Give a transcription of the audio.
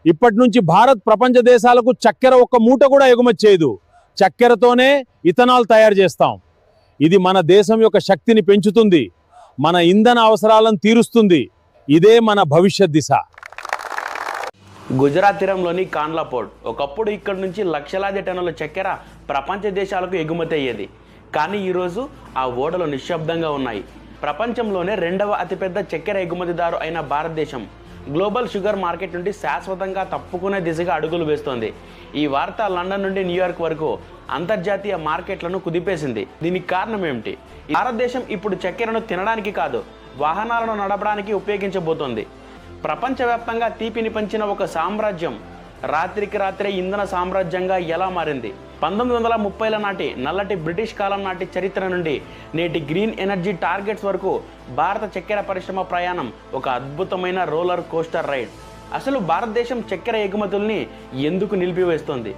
ఇప్పటి నుంచి భారత్ ప్రపంచ దేశాలకు చక్కెర ఒక్క మూట కూడా ఎగుమతి చేయదు. చక్కెరతోనే ఇథనాల్ తయారు చేస్తాం. ఇది మన దేశం యొక్క శక్తిని పెంచుతుంది, మన ఇంధన అవసరాలను తీరుస్తుంది. ఇదే మన భవిష్యత్ దిశ. గుజరాత్ తీరంలోని కాండ్లా పోర్ట్ ఒకప్పుడు ఇక్కడ నుంచి లక్షలాది టన్నుల చక్కెర ప్రపంచ దేశాలకు ఎగుమతి అయ్యేది. కానీ ఈరోజు ఆ ఓడలు నిశ్శబ్దంగా ఉన్నాయి. ప్రపంచంలోనే రెండవ అతిపెద్ద చక్కెర ఎగుమతిదారు అయిన భారతదేశం గ్లోబల్ షుగర్ మార్కెట్ నుండి శాశ్వతంగా తప్పుకునే దిశగా అడుగులు వేస్తోంది. ఈ వార్త లండన్ నుండి న్యూయార్క్ వరకు అంతర్జాతీయ మార్కెట్లను కుదిపేసింది. దీనికి కారణం ఏమిటి? భారతదేశం ఇప్పుడు చక్కెరను తినడానికి కాదు, వాహనాలను నడపడానికి ఉపయోగించబోతోంది. ప్రపంచవ్యాప్తంగా తీపిని పంచిన ఒక సామ్రాజ్యం రాత్రికి రాత్రే ఇంధన సామ్రాజ్యంగా ఎలా మారింది? 1930ల నాటి నల్లటి బ్రిటిష్ కాలం నాటి చరిత్ర నుండి నేటి గ్రీన్ ఎనర్జీ టార్గెట్స్ వరకు భారత చక్కెర పరిశ్రమ ప్రయాణం ఒక అద్భుతమైన రోలర్ కోస్టర్ రైడ్. అసలు భారతదేశం చక్కెర ఎగుమతుల్ని ఎందుకు నిలిపివేస్తోంది?